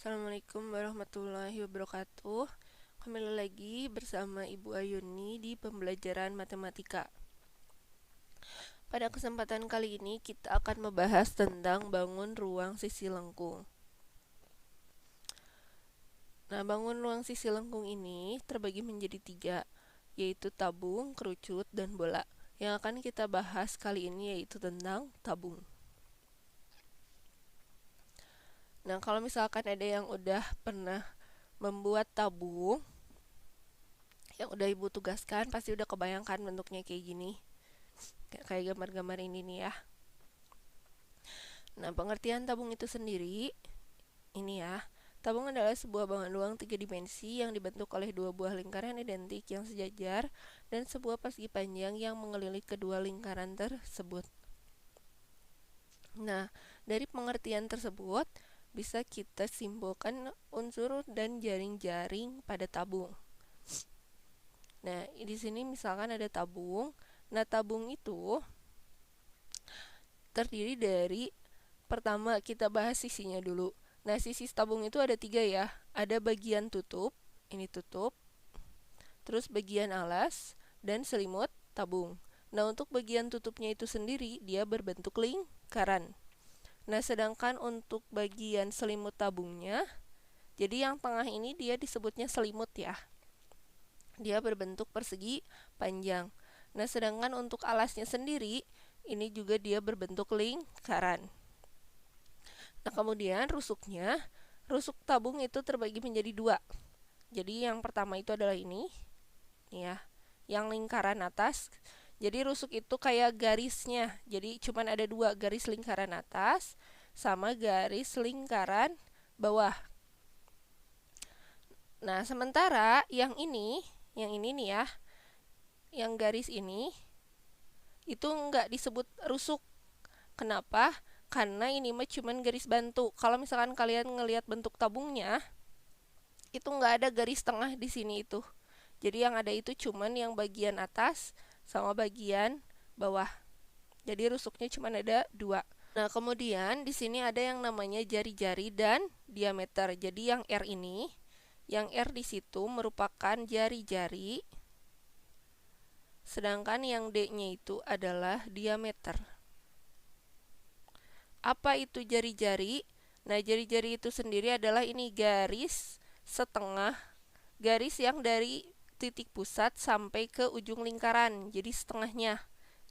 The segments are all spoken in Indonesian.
Assalamualaikum warahmatullahi wabarakatuh. Kembali lagi bersama Ibu Ayuni di pembelajaran matematika. Pada kesempatan kali ini kita akan membahas tentang bangun ruang sisi lengkung. Nah, bangun ruang sisi lengkung ini terbagi menjadi 3, yaitu tabung, kerucut, dan bola. Yang akan kita bahas kali ini yaitu tentang tabung. Nah, kalau misalkan ada yang udah pernah membuat tabung, yang udah ibu tugaskan, pasti udah kebayangkan bentuknya kayak gini, kayak gambar-gambar ini nih ya. Nah, pengertian tabung itu sendiri ini ya. Tabung adalah sebuah bangun ruang 3 dimensi yang dibentuk oleh dua buah lingkaran identik yang sejajar dan sebuah persegi panjang yang mengelilingi kedua lingkaran tersebut. Nah, dari pengertian tersebut bisa kita simpulkan unsur dan jaring-jaring pada tabung. Nah, di sini misalkan ada tabung. Nah, tabung itu terdiri dari, pertama kita bahas sisinya dulu. Nah, sisi tabung itu ada 3 ya. Ada bagian tutup, ini tutup, terus bagian alas, dan selimut tabung. Nah, untuk bagian tutupnya itu sendiri, dia berbentuk lingkaran. Nah, sedangkan untuk bagian selimut tabungnya, jadi yang tengah ini dia disebutnya selimut ya. Dia berbentuk persegi panjang. Nah, sedangkan untuk alasnya sendiri, ini juga dia berbentuk lingkaran. Nah, kemudian rusuk tabung itu terbagi menjadi 2. Jadi yang pertama itu adalah ini ya, yang lingkaran atas. Jadi rusuk itu kayak garisnya. Jadi cuman ada 2, garis lingkaran atas sama garis lingkaran bawah. Nah, sementara yang ini nih ya, yang garis ini itu nggak disebut rusuk. Kenapa? Karena ini mah cuman garis bantu. Kalau misalkan kalian ngelihat bentuk tabungnya, itu nggak ada garis tengah di sini itu. Jadi yang ada itu cuman yang bagian atas sama bagian bawah. Jadi rusuknya cuman ada 2. Nah, kemudian di sini ada yang namanya jari-jari dan diameter. Jadi yang R ini, yang R di situ merupakan jari-jari, sedangkan yang D-nya itu adalah diameter. Apa itu jari-jari? Nah, jari-jari itu sendiri adalah ini garis setengah, garis yang dari titik pusat sampai ke ujung lingkaran, jadi setengahnya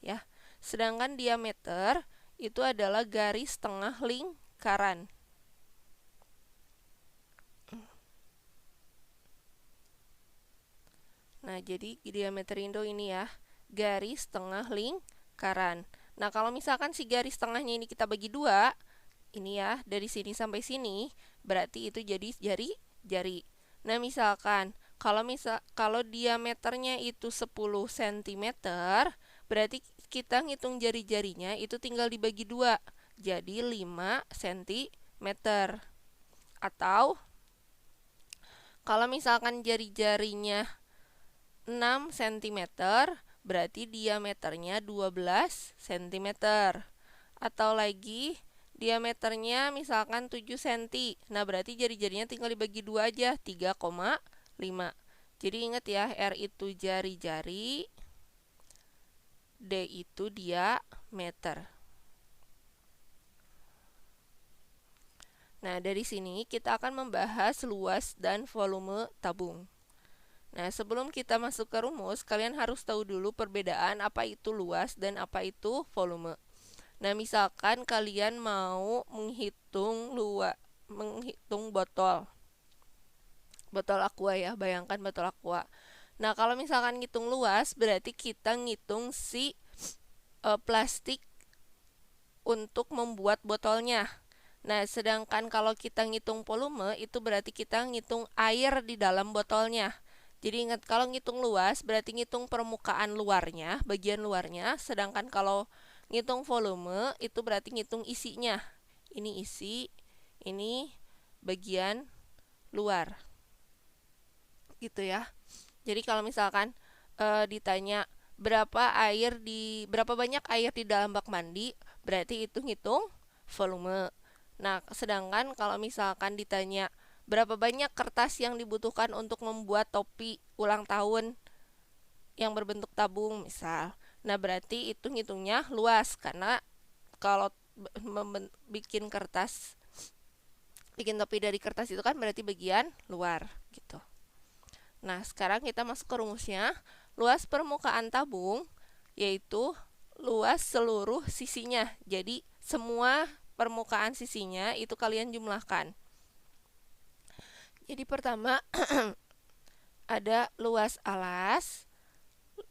ya. Sedangkan diameter itu adalah garis tengah lingkaran. Nah, jadi diameter Indo ini ya, garis tengah lingkaran. Nah, kalau misalkan si garis tengahnya ini kita bagi 2, ini ya, dari sini sampai sini, berarti itu jadi jari-jari. Nah, misalkan kalau diameternya itu 10 cm, berarti kita ngitung jari-jarinya itu tinggal dibagi 2, jadi 5 cm. Atau kalau misalkan jari-jarinya 6 cm, berarti diameternya 12 cm. Atau lagi diameternya misalkan 7 cm. Nah, berarti jari-jarinya tinggal dibagi 2 aja, 3,5. Jadi ingat ya, R itu jari-jari, D itu diameter. Nah, dari sini kita akan membahas luas dan volume tabung. Nah, sebelum kita masuk ke rumus, kalian harus tahu dulu perbedaan apa itu luas dan apa itu volume. Nah, misalkan kalian mau menghitung botol aqua ya, bayangkan botol aqua. Nah, kalau misalkan ngitung luas, berarti kita ngitung si plastik untuk membuat botolnya. Nah, sedangkan kalau kita ngitung volume, itu berarti kita ngitung air di dalam botolnya. Jadi ingat, kalau ngitung luas berarti ngitung permukaan luarnya, bagian luarnya. Sedangkan kalau ngitung volume itu berarti ngitung isinya. Ini isi, ini bagian luar. Gitu ya. Jadi kalau misalkan ditanya berapa banyak air di dalam bak mandi, berarti itu ngitung volume. Nah, sedangkan kalau misalkan ditanya berapa banyak kertas yang dibutuhkan untuk membuat topi ulang tahun yang berbentuk tabung misal. Nah, berarti itu ngitungnya luas, karena kalau bikin topi dari kertas itu kan berarti bagian luar gitu. Nah, sekarang kita masuk ke rumusnya. Luas permukaan tabung yaitu luas seluruh sisinya. Jadi semua permukaan sisinya itu kalian jumlahkan. Jadi pertama ada luas alas,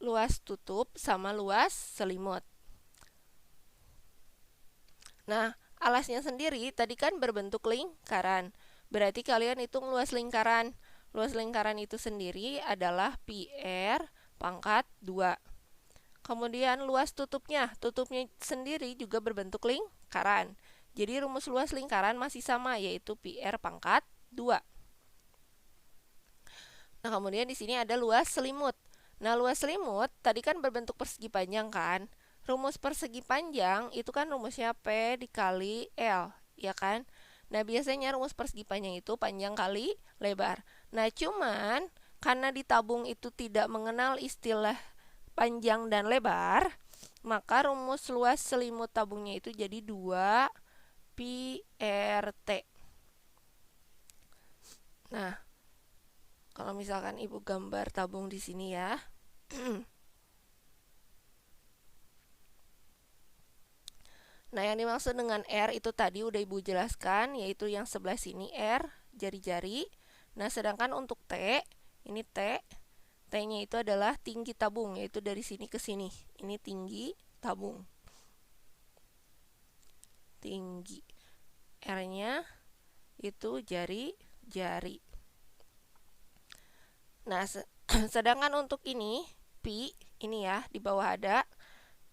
luas tutup, sama luas selimut. Nah, alasnya sendiri tadi kan berbentuk lingkaran. Berarti kalian hitung luas lingkaran. Luas lingkaran itu sendiri adalah PR pangkat 2. Kemudian luas tutupnya sendiri juga berbentuk lingkaran. Jadi rumus luas lingkaran masih sama, yaitu PR pangkat 2. Nah, kemudian di sini ada luas selimut. Nah, luas selimut tadi kan berbentuk persegi panjang kan? Rumus persegi panjang itu kan rumusnya P dikali L, ya kan? Nah, biasanya rumus persegi panjang itu panjang kali lebar. Nah, cuman karena di tabung itu tidak mengenal istilah panjang dan lebar, maka rumus luas selimut tabungnya itu jadi 2 pi RT. Nah, kalau misalkan Ibu gambar tabung di sini ya. Nah, yang dimaksud dengan R itu tadi udah Ibu jelaskan, yaitu yang sebelah sini R, jari-jari. Nah, sedangkan untuk T, ini T-nya itu adalah tinggi tabung, yaitu dari sini ke sini. Ini tinggi tabung. Tinggi. R-nya itu jari-jari. Nah, sedangkan untuk ini, pi, ini ya, di bawah ada,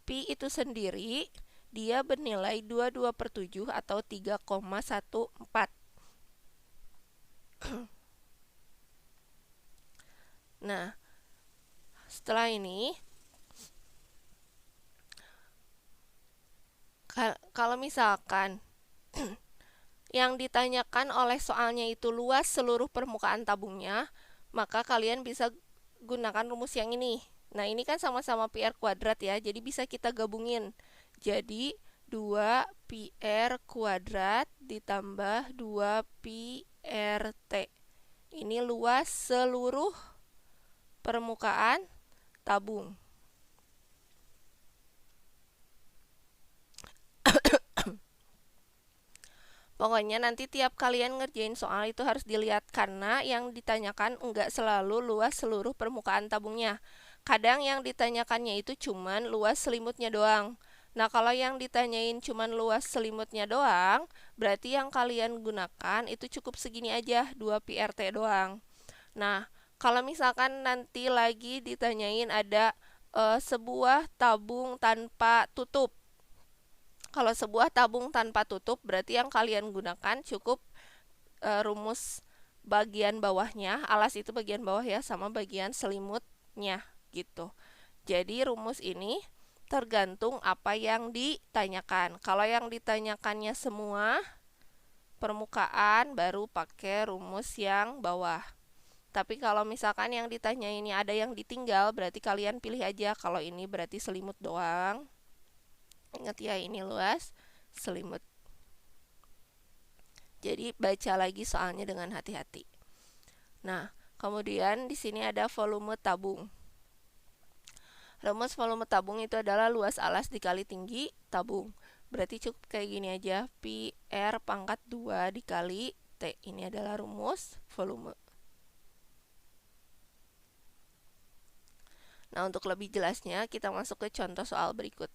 pi itu sendiri, dia bernilai 22/7 atau 3,14. Nah, setelah ini, kalau misalkan yang ditanyakan oleh soalnya itu luas seluruh permukaan tabungnya, maka kalian bisa gunakan rumus yang ini. Nah, ini kan sama-sama PR kuadrat ya, jadi bisa kita gabungin. Jadi 2 PR kuadrat ditambah 2 PRT. Ini luas seluruh permukaan tabung. Pokoknya nanti tiap kalian ngerjain soal itu harus dilihat, karena yang ditanyakan enggak selalu luas seluruh permukaan tabungnya. Kadang yang ditanyakannya itu cuman luas selimutnya doang. Nah, kalau yang ditanyain cuman luas selimutnya doang, berarti yang kalian gunakan itu cukup segini aja, 2 PRT doang. Nah, kalau misalkan nanti lagi ditanyain ada sebuah tabung tanpa tutup. Kalau sebuah tabung tanpa tutup, berarti yang kalian gunakan cukup rumus bagian bawahnya, alas itu bagian bawah ya, sama bagian selimutnya gitu. Jadi rumus ini tergantung apa yang ditanyakan. Kalau yang ditanyakannya semua permukaan, baru pakai rumus yang bawah. Tapi kalau misalkan yang ditanya ini ada yang ditinggal, berarti kalian pilih aja. Kalau ini berarti selimut doang. Ingat ya, ini luas selimut. Jadi baca lagi soalnya dengan hati-hati. Nah, kemudian di sini ada volume tabung. Rumus volume tabung itu adalah luas alas dikali tinggi tabung. Berarti cukup kayak gini aja, pi R pangkat 2 dikali T. Ini adalah rumus volume. Nah, untuk lebih jelasnya kita masuk ke contoh soal berikut.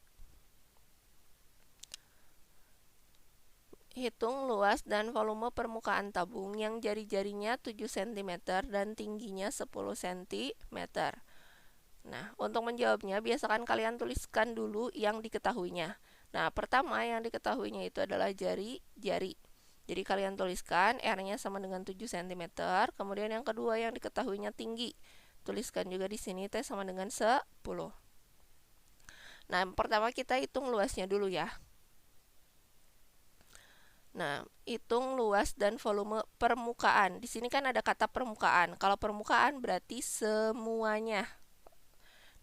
Hitung luas dan volume permukaan tabung yang jari-jarinya 7 cm dan tingginya 10 cm. Nah, untuk menjawabnya, biasakan kalian tuliskan dulu yang diketahuinya. Nah, pertama yang diketahuinya itu adalah jari-jari. Jadi kalian tuliskan R-nya sama dengan 7 cm. Kemudian yang kedua yang diketahuinya tinggi. Tuliskan juga di sini T sama dengan 10. Nah, pertama kita hitung luasnya dulu ya. Nah, hitung luas dan volume permukaan. Di sini kan ada kata permukaan. Kalau permukaan berarti semuanya.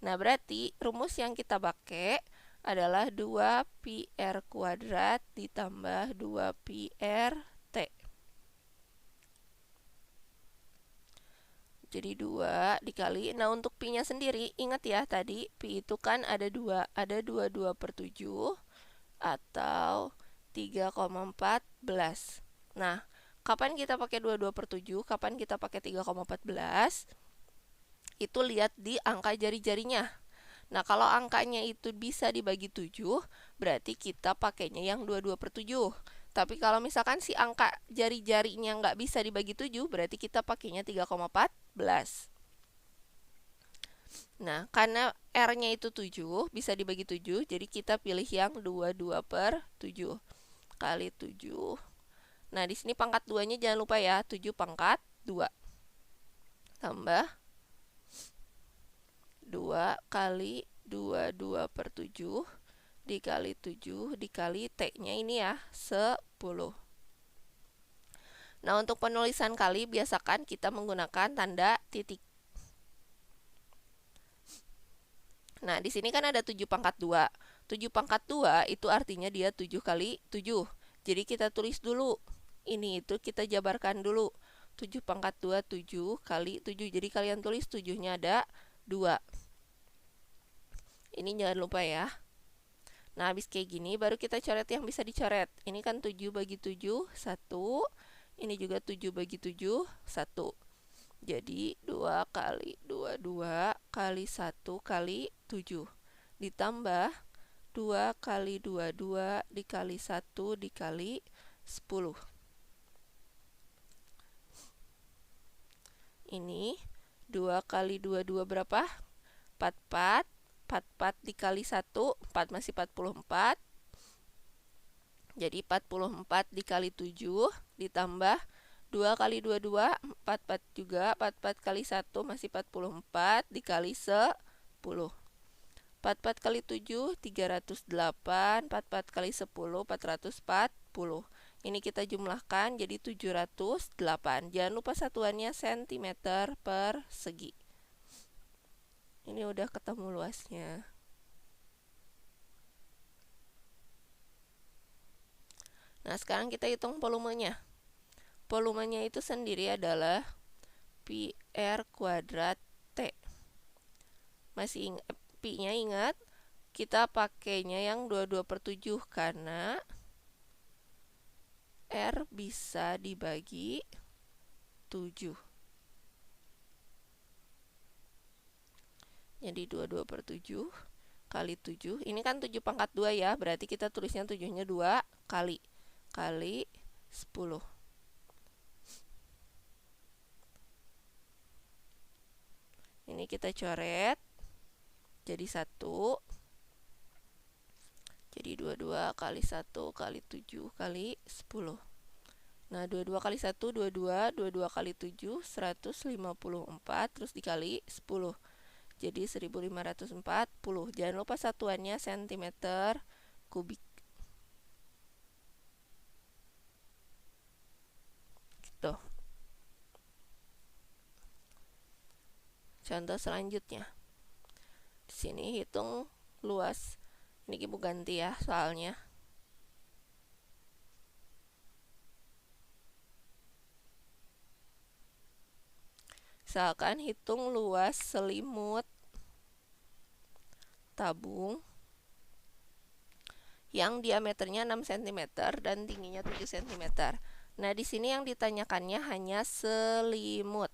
Nah, berarti rumus yang kita pakai adalah 2πr kuadrat ditambah 2πr T. Jadi 2 dikali. Nah, untuk pi-nya sendiri, ingat ya tadi pi itu kan ada 2. Ada 22/7 atau 3,14. Nah, kapan kita pakai 22/7? Kapan kita pakai 3,14? Itu lihat di angka jari-jarinya. Nah, kalau angkanya itu bisa dibagi 7, berarti kita pakainya yang 22/7. Tapi kalau misalkan si angka jari-jarinya nggak bisa dibagi 7, berarti kita pakainya 3,14. Nah, karena R-nya itu 7, bisa dibagi 7, jadi kita pilih yang 22/7 kali 7. Nah, di sini pangkat 2-nya jangan lupa ya, 7 pangkat 2. Tambah 2 kali 22/7 dikali 7 dikali T-nya ini ya, 10. Nah, untuk penulisan kali, biasakan kita menggunakan tanda titik. Nah, di sini kan ada 7 pangkat 2. 7 pangkat 2 itu artinya dia 7 kali 7. Jadi kita tulis dulu. Ini itu kita jabarkan dulu. 7 pangkat 2, 7 kali 7. Jadi kalian tulis 7-nya ada 2. Ini jangan lupa ya. Nah, habis kayak gini baru kita coret yang bisa dicoret. Ini kan 7 bagi 7, 1. Ini juga 7 bagi 7, 1. Jadi 2 kali 22 kali 1 kali 7. Ditambah 2 kali 22 dikali 1 dikali 10. Ini 2 kali 22 berapa? 44. 44 dikali 1, 4 masih 44. Jadi 44 dikali 7 ditambah 2 kali 22, 44 juga. 44 kali 1 masih 44 dikali 10. 44 kali 7, 308. 44 kali 10, 440. Ini kita jumlahkan jadi 708. Jangan lupa satuannya cm persegi. Ini udah ketemu luasnya. Nah, sekarang kita hitung volumenya. Volumenya itu sendiri adalah πr kuadrat T. Masih pi-nya ingat, kita pakainya yang 22/7 karena R bisa dibagi 7. Jadi 22/7 kali 7. Ini kan 7 pangkat 2 ya, berarti kita tulisnya 7-nya 2 kali 10. Ini kita coret jadi 1. Jadi 22 kali 1 kali 7 kali 10. Nah, 22 kali 1 22, 22 kali 7 154 terus dikali 10. Jadi 1540. Jangan lupa satuannya cm kubik. Gitu. Contoh selanjutnya. Di sini hitung luas. Ini Ibu ganti ya soalnya. Misalkan hitung luas selimut tabung yang diameternya 6 cm dan tingginya 7 cm. Nah, di sini yang ditanyakannya hanya selimut.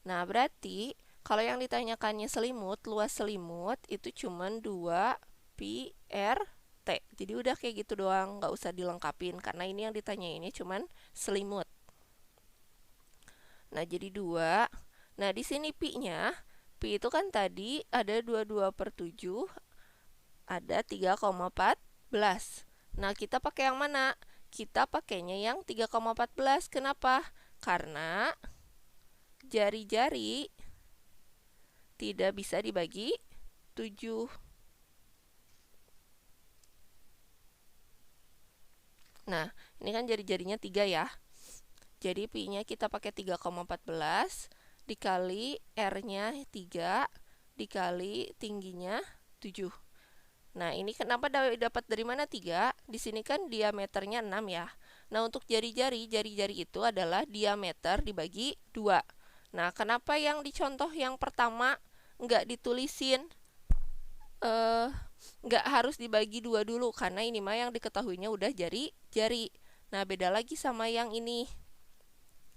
Nah, berarti kalau yang ditanyakannya selimut, luas selimut itu cuma 2πr T. Jadi udah kayak gitu doang, nggak usah dilengkapin karena ini yang ditanyainnya cuma selimut. Nah, jadi 2. Nah, di sini pi-nya, pi itu kan tadi ada 22/7, ada 3,14. Nah, kita pakai yang mana? Kita pakainya yang 3,14. Kenapa? Karena jari-jari tidak bisa dibagi 7. Nah, ini kan jari-jarinya 3 ya. Jadi pi-nya kita pakai 3,14 dikali R-nya 3 dikali tingginya 7. Nah, ini kenapa dapat dari mana 3? Di sini kan diameternya 6 ya. Nah, untuk jari-jari itu adalah diameter dibagi 2. Nah, kenapa yang dicontoh yang pertama nggak ditulisin? Nggak harus dibagi 2 dulu, karena ini mah yang diketahuinya udah jari-jari. Nah, beda lagi sama yang ini.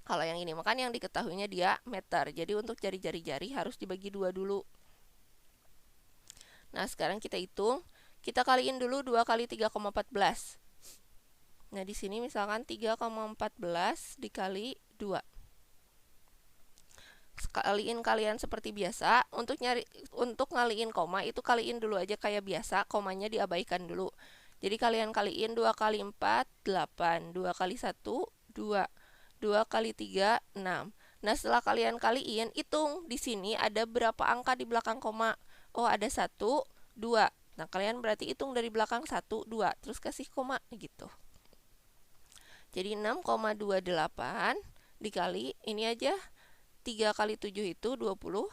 Kalau yang ini makan yang diketahuinya diameter. Jadi untuk jari-jari harus dibagi 2 dulu. Nah, sekarang kita hitung. Kita kaliin dulu 2 kali 3,14. Nah, di sini misalkan 3,14 dikali 2. Kalian seperti biasa. Untuk ngaliin koma itu kaliin dulu aja kayak biasa, komanya diabaikan dulu. Jadi kalian kaliin 2 kali 4 8, 2 kali 1 2, 2 kali 3 6. Nah, setelah kalian kaliin, hitung di sini ada berapa angka di belakang koma. Oh, ada 1 2. Nah, kalian berarti hitung dari belakang 1 2 terus kasih koma gitu. Jadi 6,28 dikali ini aja 3 kali 7 itu 21.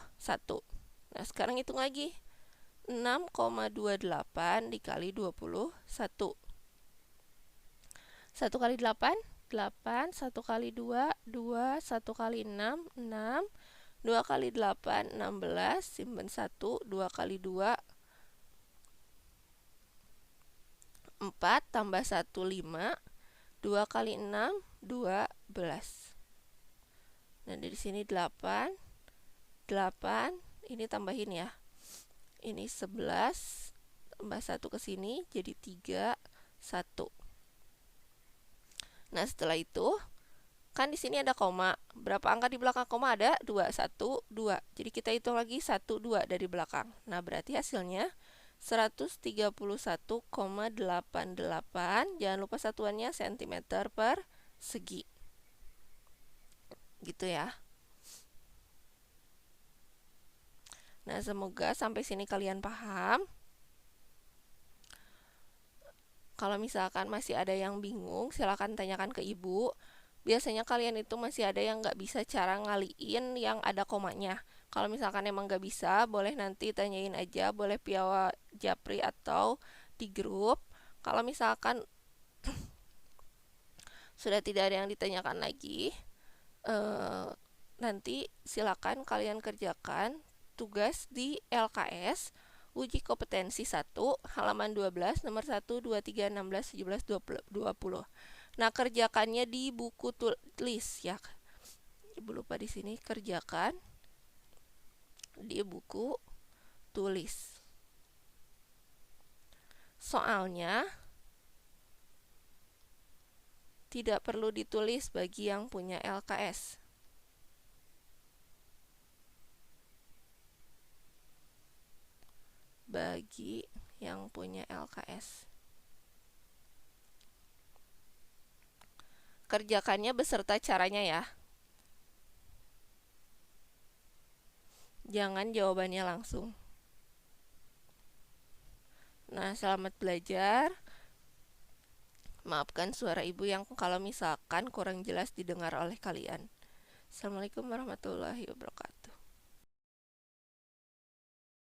Nah, sekarang hitung lagi. 6,28 dikali 21. 1 kali 8, 8. 1 kali 2, 2. 1 kali 6, 6. 2 kali 8, 16. Simpen 1. 2 kali 2, 4. Tambah 1, 5. 2 kali 6, 12. Nah, dari sini 8, 8, ini tambahin ya. Ini 11, tambah 1 ke sini, jadi 3, 1. Nah, setelah itu, kan di sini ada koma. Berapa angka di belakang koma ada? 2, 1, 2. Jadi kita hitung lagi 1, 2 dari belakang. Nah, berarti hasilnya 131,88. Jangan lupa satuannya cm per segi. Gitu ya. Nah, semoga sampai sini kalian paham. Kalau misalkan masih ada yang bingung, silakan tanyakan ke ibu. Biasanya kalian itu masih ada yang nggak bisa cara ngaliin yang ada komanya. Kalau misalkan emang nggak bisa, boleh nanti tanyain aja, boleh via Japri atau di grup. Kalau misalkan sudah tidak ada yang ditanyakan lagi, nanti silakan kalian kerjakan tugas di LKS uji kompetensi 1 halaman 12 nomor 1 2 3 16 17 20. Nah, kerjakannya di buku tulis ya. Ibu lupa di sini kerjakan di buku tulis. Soalnya tidak perlu ditulis bagi yang punya LKS. Bagi yang punya LKS. Kerjakannya beserta caranya ya. Jangan jawabannya langsung. Nah, selamat belajar. Maafkan suara ibu yang kalau misalkan kurang jelas didengar oleh kalian. Assalamualaikum warahmatullahi wabarakatuh.